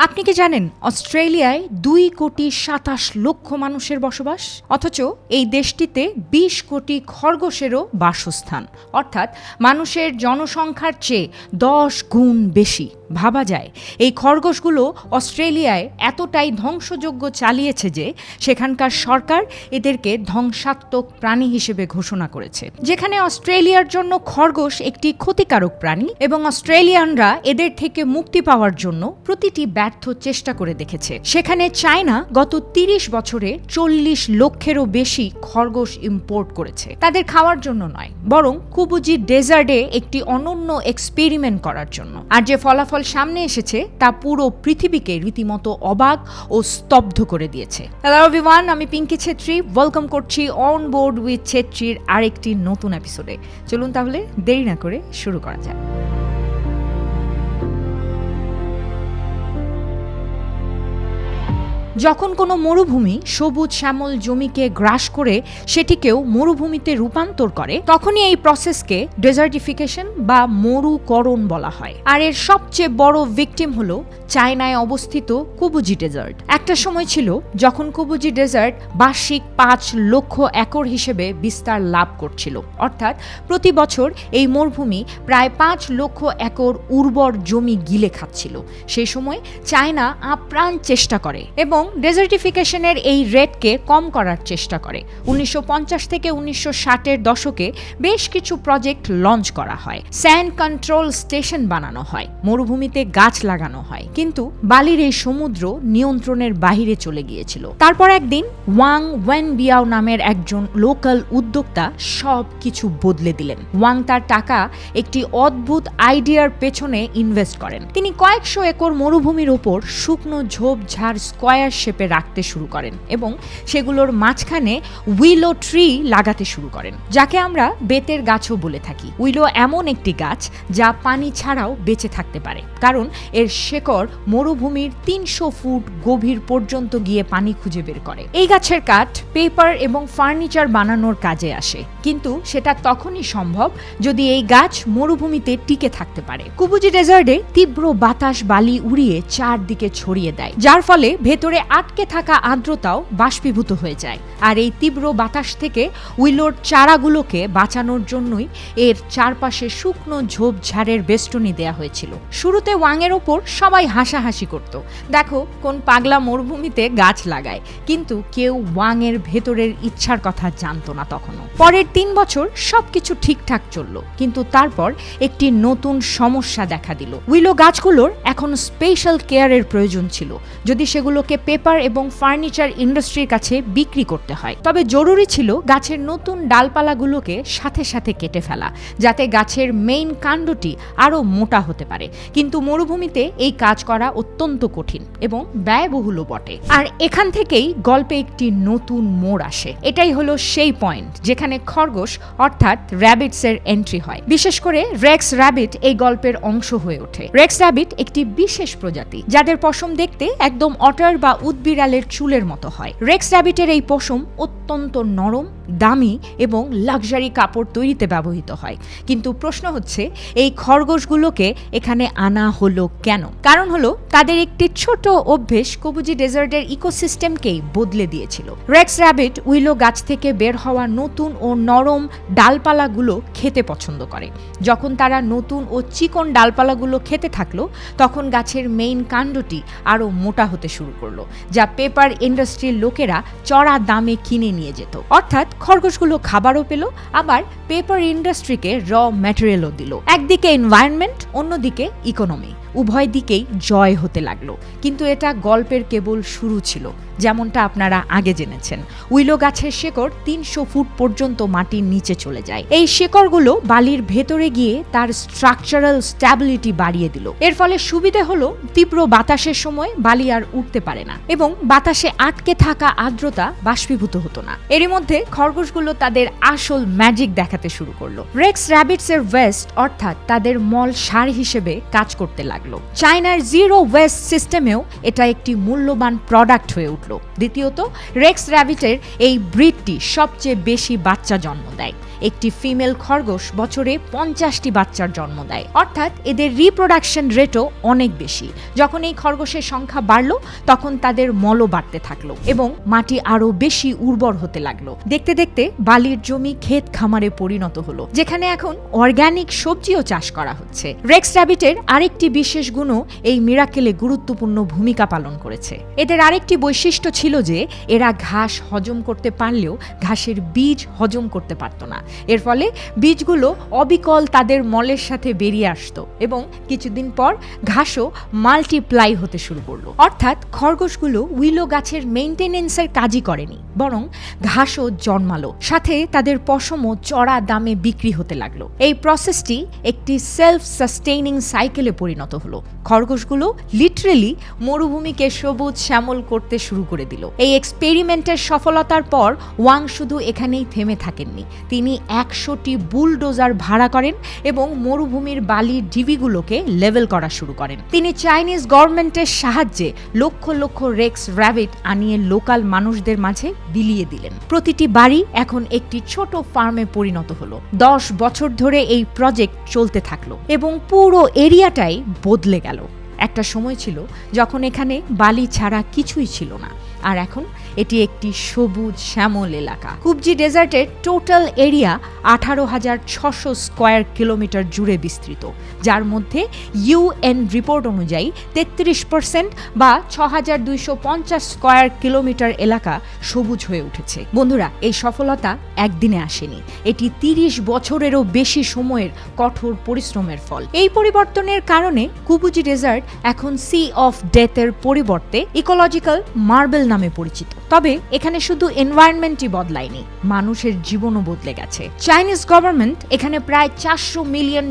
আপনি কি জানেন অস্ট্রেলিয়ায় 2,27,00,000 মানুষের বসবাস, অথচ এই দেশটিতে 20 কোটি খরগোশেরও বাসস্থান, অর্থাৎ মানুষের জনসংখ্যার চেয়ে 10 গুণ বেশি। ভাবা যায় এই খরগোশগুলো অস্ট্রেলিয়ায় এতটাই ধ্বংসযজ্ঞ চালিয়েছে যে সেখানকার সরকার এদেরকে ধ্বংসাত্মক প্রাণী হিসেবে ঘোষণা করেছে। যেখানে অস্ট্রেলিয়ার জন্য খরগোশ একটি ক্ষতিকারক প্রাণী এবং অস্ট্রেলিয়ানরা এদের থেকে মুক্তি পাওয়ার জন্য প্রতিটি ব্যর্থ চেষ্টা করে দেখেছে, সেখানে চায়না গত 30 বছরে 40 লক্ষেরও বেশি খরগোশ ইম্পোর্ট করেছে, তাদের খাওয়ার জন্য নয়, বরং কুবুজি ডেজার্টে একটি অনন্য এক্সপেরিমেন্ট করার জন্য। আর যে ফলাফল সামনে এসেছে তা পুরো পৃথিবীকে রীতিমতো অবাক ও স্তব্ধ করে দিয়েছে। হ্যালো এভরিওয়ান, আমি পিঙ্কি ছেত্রী, ওয়েলকাম করছি অন বোর্ড উইথ ছেত্রীর আরেকটি নতুন এপিসোডে। চলুন তাহলে দেরি না করে শুরু করা যাক। যখন কোনো মরুভূমি সবুজ শ্যামল জমিকে গ্রাস করে সেটিকেও মরুভূমিতে রূপান্তর করে, তখনই এই প্রসেসকে ডেজার্টিফিকেশন বা মরুকরণ বলা হয়। আর এর সবচেয়ে বড় ভিকটিম হলো চায়নায় অবস্থিত কুবুজি ডেজার্ট। একটা সময় ছিল যখন কুবুজি ডেজার্ট বার্ষিক 5 লক্ষ একর হিসেবে বিস্তার লাভ করছিল, অর্থাৎ প্রতি বছর এই মরুভূমি প্রায় 5 লক্ষ একর উর্বর জমি গিলে খাচ্ছিল। সেই সময় চায়না আপ্রাণ চেষ্টা করে এবং ডেজার্টিফিকেশনের এই রেটকে কম করার চেষ্টা করে। 1950 থেকে 1960-এর দশকে বেশ কিছু প্রজেক্ট লঞ্চ করা হয়, স্যান্ড কন্ট্রোল স্টেশন বানানো হয়, মরুভূমিতে গাছ লাগানো হয়, কিন্তু বালির এই সমুদ্র নিয়ন্ত্রণের বাহিরে চলে গিয়েছিল। তারপর একদিন ওয়াং ওয়েনবিয়াও নামের একজন লোকাল উদ্যোক্তা সব কিছু বদলে দিলেন। ওয়াং তার টাকা একটি অদ্ভুত আইডিয়ার পেছনে ইনভেস্ট করেন। তিনি কয়েকশো একর মরুভূমির ওপর শুকনো ঝোপঝাড় স্কয়ার শেপে রাখতে শুরু করেন এবং সেগুলোর মাঝখানে উইলো ট্রি লাগাতে শুরু করেন, যাকে আমরা বেতের গাছও বলে থাকি। উইলো এমন একটি গাছ যা পানি ছাড়াও বেঁচে থাকতে পারে, কারণ এর শেকড় মরুভূমির 300 ফুট গভীর পর্যন্ত গিয়ে পানি খুঁজে বের করে। এই গাছের কাঠ পেপার এবং ফার্নিচার বানানোর কাজে আসে, কিন্তু সেটা তখনই সম্ভব যদি এই গাছ মরুভূমিতে টিকে থাকতে পারে। কুবুজি ডেজার্টে তীব্র বাতাস বালি উড়িয়ে চারদিকে ছড়িয়ে দেয়, যার ফলে ভেতরে আটকে থাকা আর্দ্রতাও বাষ্পীভূত হয়ে যায়। আর এই তীব্র বাতাস থেকে উইলোর চারাগুলোকে বাঁচানোর জন্যই এর চারপাশে শুকনো ঝোপঝাড়ের বেষ্টনী দেয়া হয়েছিল। শুরুতে ওয়াংয়ের ওপর সবাই হাসাহাসি করত, দেখো কোন পাগলা মরুভূমিতে গাছ লাগায়, কিন্তু কেউ ওয়াংয়ের ভেতরের ইচ্ছার কথা জানতো না তখনও। পরের 3 বছর সবকিছু ঠিকঠাক চলল, কিন্তু তারপর একটি নতুন সমস্যা দেখা দিল। উইলো গাছগুলোর এখন স্পেশাল কেয়ারের প্রয়োজন ছিল যদি সেগুলোকে পেপার এবং ফার্নিচার ইন্ডাস্ট্রির কাছে বিক্রি করতে হয়। তবে জরুরি ছিল গাছের নতুন ডালপালাগুলোকে সাথে সাথে কেটে ফেলা, যাতে গাছের মেইন কাণ্ডটি আরও মোটা হতে পারে। কিন্তু মরুভূমিতে এই কাজ করা অত্যন্ত কঠিন এবং ব্যয়বহুলও বটে। আর এখান থেকেই গল্পে একটি নতুন মোড় আসে। এটাই হলো সেই পয়েন্ট যেখানে খরগোশ অর্থাৎ র্যাবিটসের এন্ট্রি হয়। বিশেষ করে রেক্স র্যাবিট এই গল্পের অংশ হয়ে ওঠে। রেক্স র্যাবিট একটি বিশেষ প্রজাতি যাদের পশম দেখতে একদম অটার বা উদবিড়ালের চুলের মতো হয়। রেক্স র্যাবিটের এই পশম অত্যন্ত নরম, দামি এবং লাক্সারি কাপড় তৈরিতে ব্যবহৃত হয়। কিন্তু প্রশ্ন হচ্ছে, এই খরগোশগুলোকে এখানে আনা হলো কেন? কারণ হলো তাদের একটি ছোট অভ্যেস কুবুজি ডেজার্টের ইকোসিস্টেমকেই বদলে দিয়েছিল। রেক্স র্যাবিট উইলো গাছ থেকে বের হওয়া নতুন ও নরম ডালপালাগুলো খেতে পছন্দ করে। যখন তারা নতুন ও চিকন ডালপালাগুলো খেতে থাকলো, তখন গাছের মেইন কাণ্ডটি আরও মোটা হতে শুরু করলো, যা পেপার ইন্ডাস্ট্রির লোকেরা চড়া দামে কিনে নিয়ে যেত। অর্থাৎ খরগোশগুলো খাবারও পেল, আবার পেপার ইন্ডাস্ট্রিকে র ম্যাটেরিয়ালও দিল। একদিকে এনভায়রনমেন্ট, অন্যদিকে ইকোনমি, উভয় দিকেই জয় হতে লাগলো। কিন্তু এটা গল্পের কেবল শুরু ছিল। যেমনটা আপনারা আগে জেনেছেন, উইলো গাছের শেকড় 300 ফুট পর্যন্ত মাটির নিচে চলে যায়। এই শেকড়গুলো বালির ভেতরে গিয়ে তার স্ট্রাকচারাল স্ট্যাবিলিটি বাড়িয়ে দিল। এর ফলে সুবিধে হলো তীব্র বাতাসের সময় বালি আর উঠতে পারে না এবং বাতাসে আটকে থাকা আর্দ্রতা বাষ্পীভূত হতো না। এরই মধ্যে খরগোশগুলো তাদের আসল ম্যাজিক দেখাতে শুরু করলো। রেক্স র্যাবিটসের ওয়েস্ট অর্থাৎ তাদের মল সার হিসেবে কাজ করতে লাগলো। চায়নার জিরো ওয়েস্ট সিস্টেমেও এটা একটি মূল্যবান প্রোডাক্ট হয়ে উঠল। দ্বিতীয়ত, রেক্স র্যাবিটের এই ব্রিডটি সবচেয়ে বেশি বাচ্চা জন্ম দেয়। একটি ফিমেল খরগোশ বছরে 50টি বাচ্চার জন্ম দেয়, অর্থাৎ এদের রিপ্রোডাকশন রেটও অনেক বেশি। যখন এই খরগোশের সংখ্যা বাড়লো তখন তাদের মলও বাড়তে থাকলো এবং মাটি আরো বেশি উর্বর হতে লাগলো। দেখতে দেখতে বালির জমি ক্ষেত খামারে পরিণত হলো, যেখানে এখন অর্গানিক সবজিও চাষ করা হচ্ছে। রেক্স র্যাবিটের আরেকটি বিশেষ গুণও এই মিরাকেলে গুরুত্বপূর্ণ ভূমিকা পালন করেছে। এদের আরেকটি বৈশিষ্ট্য ছিল যে এরা ঘাস হজম করতে পারলেও ঘাসের বীজ হজম করতে পারত না। এর ফলে বীজগুলো অবিকল তাদের মলের সাথে বেরিয়ে আসতো এবং কিছুদিন পর ঘাসও মাল্টিপ্লাই হতে শুরু করলো। অর্থাৎ খরগোশগুলো উইলো গাছের মেইনটেনেন্সের কাজই করেনি, বরং ঘাসও জন্মালো, সাথে তাদের পশমও চড়া দামে বিক্রি হতে লাগলো। এই প্রসেসটি একটি সেলফ সাস্টেইনিং সাইকেলে পরিণত হলো। খরগোশগুলো লিটারেলি মরুভূমিকে সবুজ শ্যামল করতে শুরু করে দিল। এই এক্সপেরিমেন্টের সফলতার পর ওয়াং শুধু এখানেই থেমে থাকেননি। তিনি 100টি বুলডোজার ভাড়া করেন এবং মরুভূমির বালির ঢিবিগুলোকে লেভেল করা শুরু করেন। তিনি চাইনিজ গভর্নমেন্টের সাহায্যে লক্ষ লক্ষ রেক্স র্যাবিট আনিয়ে লোকাল মানুষদের মাঝে বিলিয়ে দিলেন। প্রতিটি বাড়ি এখন একটি ছোট ফার্মে পরিণত হলো। 10 বছর ধরে এই প্রজেক্ট চলতে থাকলো এবং পুরো এরিয়াটাই বদলে গেল। একটা সময় ছিল যখন এখানে বালি ছাড়া কিছুই ছিল না, আর এখন এটি একটি সবুজ শ্যামল এলাকা। কুবজি ডেজার্টের টোটাল এরিয়া 18,600 স্কয়ার কিলোমিটার জুড়ে বিস্তৃত, যার মধ্যে ইউএন রিপোর্ট অনুযায়ী 33% বা 6,250 স্কয়ার কিলোমিটার এলাকা সবুজ হয়ে উঠেছে। বন্ধুরা, এই সফলতা একদিনে আসেনি। এটি 30 বছরেরও বেশি সময়ের কঠোর পরিশ্রমের ফল। এই পরিবর্তনের কারণে কুবুজি ডেজার্ট এখন সি অফ ডেথের পরিবর্তে ইকোলজিক্যাল মার্বেল নামে পরিচিত। তবে এখানে শুধু এনভায়রনমেন্টই বদলায়নি, মানুষের জীবনও বদলে গেছে। চাইনিজ গভর্নমেন্ট এখানে প্রায় $400 মিলিয়ন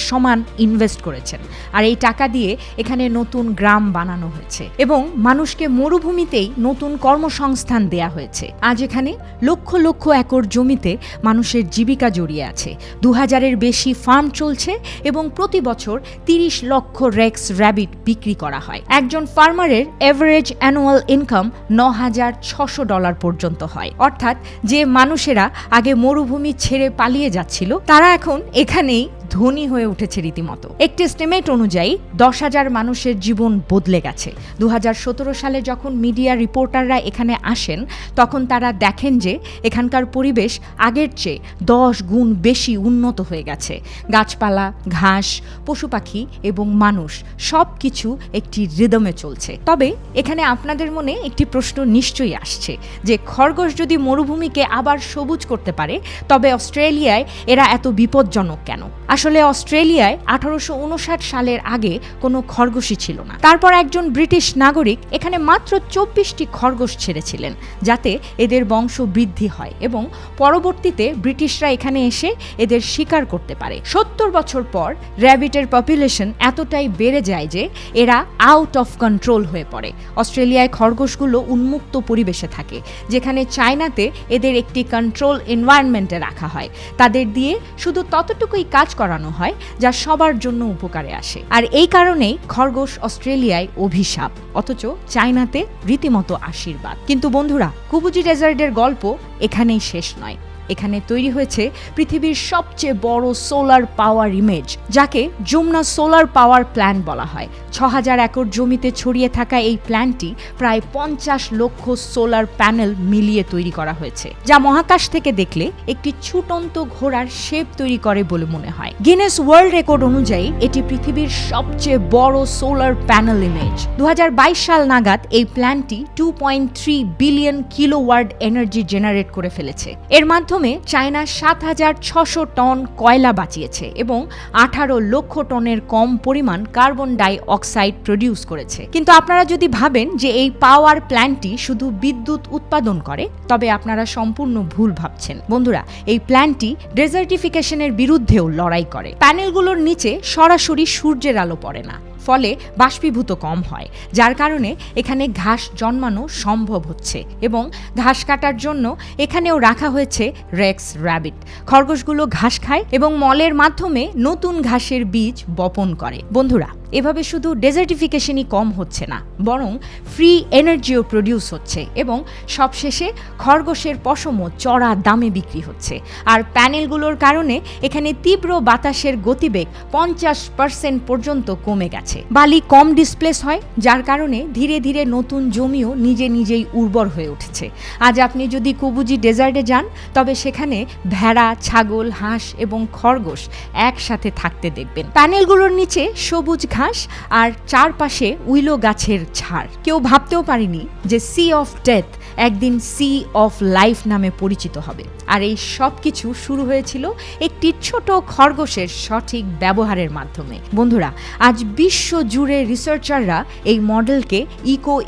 সমান ইনভেস্ট করেছেন, আর এই টাকা দিয়ে এখানে নতুন গ্রাম বানানো হয়েছে এবং মানুষকে মরুভূমিতেই নতুন কর্মসংস্থান দেয়া হয়েছে। আজ এখানে লক্ষ লক্ষ একর জমিতে মানুষের জীবিকা জড়িয়ে আছে। 2000-এর বেশি ফার্ম চলছে এবং প্রতি বছর 30 লক্ষ রেক্স র্যাবিট বিক্রি করা হয়। একজন ফার্মারের এভারেজ অ্যানুয়াল ইনকাম $9,600 পর্যন্ত হয়। অর্থাৎ যে মানুষেরা আগে মরুভূমি ছেড়ে পালিয়ে যাচ্ছিল, তারা এখন এখানেই ধনী হয়ে উঠেছে রীতিমতো। একটি এস্টিমেট অনুযায়ী 10,000 মানুষের জীবন বদলে গেছে। 2017 সালে যখন মিডিয়া রিপোর্টাররা এখানে আসেন, তখন তারা দেখেন যে এখানকার পরিবেশ আগের চেয়ে 10 গুণ বেশি উন্নত হয়ে গেছে। গাছপালা, ঘাস, পশু পাখি এবং মানুষ সব কিছু একটি রিদমে চলছে। তবে এখানে আপনাদের মনে একটি প্রশ্ন নিশ্চয়ই আসছে যে খরগোশ যদি মরুভূমিকে আবার সবুজ করতে পারে, তবে অস্ট্রেলিয়ায় এরা এত বিপজ্জনক কেন? আসলে অস্ট্রেলিয়ায় 1859 সালের আগে কোনো খরগোশই ছিল না। তারপর একজন ব্রিটিশ নাগরিক এখানে মাত্র 24টি খরগোশ ছেড়েছিলেন, যাতে এদের বংশ বৃদ্ধি হয় এবং পরবর্তীতে ব্রিটিশরা এখানে এসে এদের শিকার করতে পারে। 70 বছর পর র্যাবিটের পপুলেশন এতটাই বেড়ে যায় যে এরা আউট অফ কন্ট্রোল হয়ে পড়ে। অস্ট্রেলিয়ায় খরগোশগুলো উন্মুক্ত পরিবেশে থাকে, যেখানে চায়নাতে এদের একটি কন্ট্রোল এনভায়রনমেন্টে রাখা হয়। তাদের দিয়ে শুধু ততটুকুই কাজ করানো হয় যা সবার জন্য উপকারে আসে। আর এই কারণেই খরগোশ অস্ট্রেলিয়ায় অভিশাপ, অথচ চায়নাতে রীতিমতো আশীর্বাদ। কিন্তু বন্ধুরা, কুবুজি ডেজার্টের গল্প এখানেই শেষ নয়। এখানে তৈরি হয়েছে পৃথিবীর সবচেয়ে বড় সোলার পাওয়ার ইমেজ, যাকে যমুনা সোলার পাওয়ার প্ল্যান্ট বলা হয়। 6000 একর জমিতে ছড়িয়ে থাকা এই প্ল্যান্টটি প্রায় 50 লক্ষ সোলার প্যানেল মিলিয়ে তৈরি করা হয়েছে, যা মহাকাশ থেকে দেখলে একটি ছুটন্ত ঘোড়ার শেপ তৈরি করে বলে মনে হয়। গিনেস ওয়ার্ল্ড রেকর্ড অনুযায়ী এটি পৃথিবীর সবচেয়ে বড় সোলার প্যানেল ইমেজ। 2022 সাল নাগাদ এই প্ল্যান্টটি 2.3 বিলিয়ন কিলোওয়াট এনার্জি জেনারেট করে ফেলেছে। এর মাধ্যমে চায়না 7,600 টন কয়লা বাঁচিয়েছে এবং 18 লক্ষ টনের কম পরিমাণ কার্বন ডাই অক্সাইড প্রডিউস করেছে। কিন্তু আপনারা যদি ভাবেন যে এই পাওয়ার প্ল্যান্টটি শুধু বিদ্যুৎ উৎপাদন করে, তবে আপনারা সম্পূর্ণ ভুল ভাবছেন। বন্ধুরা, এই প্ল্যান্টটি ডেজার্টিফিকেশনের বিরুদ্ধেও লড়াই করে। প্যানেলগুলোর নিচে সরাসরি সূর্যের আলো পড়ে না, ফলে বাষ্পীভূত কম হয়, যার কারণে এখানে ঘাস জন্মানো সম্ভব হচ্ছে এবং ঘাস কাটার জন্য এখানেও রাখা হয়েছে রেক্স র্যাবিট। খরগোশগুলো ঘাস খায় এবং মলের মাধ্যমে নতুন ঘাসের বীজ বপন করে। বন্ধুরা, এভাবে শুধু ডেজার্টিফিকেশনই কম হচ্ছে না, বরং ফ্রি এনার্জিও প্রডিউস হচ্ছে এবং সবশেষে খরগোশের পশমও চড়া দামে বিক্রি হচ্ছে। আর প্যানেলগুলোর কারণে এখানে তীব্র বাতাসের গতিবেগ 50% পর্যন্ত কমে গেছে। বালি কম ডিসপ্লেস হয়, যার কারণে ধীরে ধীরে নতুন জমিও নিজেই উর্বর হয়ে উঠেছে। আজ আপনি যদি কুবুজি ডেজার্টে যান, তবে সেখানে ভেড়া, ছাগল, হাঁস এবং খরগোশ একসাথে থাকতে দেখবেন। প্যানেলগুলোর নিচে সবুজ ঘাস আর চারপাশে উইলো গাছের ঝাড়। কেউ ভাবতেও পারেনি যে সি অফ ডেথ একদিন সি অফ লাইফ নামে পরিচিত হবে। আর এই সব কিছু শুরু হয়েছিল একটি ছোট খরগোশের সঠিক ব্যবহারের মাধ্যমে। বন্ধুরা, আজ বিশ্ব জুড়ে রিসার্চাররা এই মডেলকে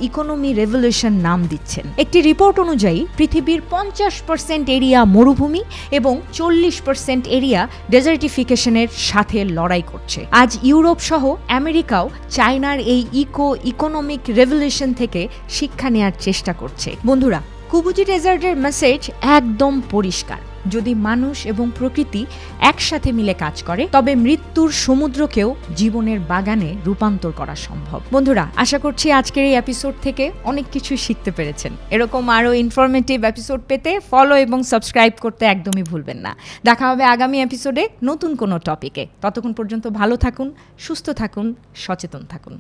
ইকোনমি রেভলিউশন নাম দিচ্ছেন। একটি রিপোর্ট অনুযায়ী পৃথিবীর 50% এরিয়া মরুভূমি এবং 40% এরিয়া ডেজার্টিফিকেশনের সাথে লড়াই করছে। আজ ইউরোপ সহ আমেরিকাও চায়নার এই ইকোনমিক রেভলিউশন থেকে শিক্ষা নেওয়ার চেষ্টা করছে। বন্ধুরা, কুবুজি ডেজার্টের মেসেজ একদম পরিষ্কার। যদি মানুষ এবং প্রকৃতি একসাথে মিলে কাজ করে, তবে মৃত্যুর সমুদ্রকেও জীবনের বাগানে রূপান্তর করা সম্ভব। বন্ধুরা, আশা করছি আজকের এই এপিসোড থেকে অনেক কিছু শিখতে পেরেছেন। এরকম আরও ইনফরমেটিভ এপিসোড পেতে ফলো এবং সাবস্ক্রাইব করতে একদমই ভুলবেন না। দেখা হবে আগামী এপিসোডে নতুন কোনো টপিকে। ততক্ষণ পর্যন্ত ভালো থাকুন, সুস্থ থাকুন, সচেতন থাকুন।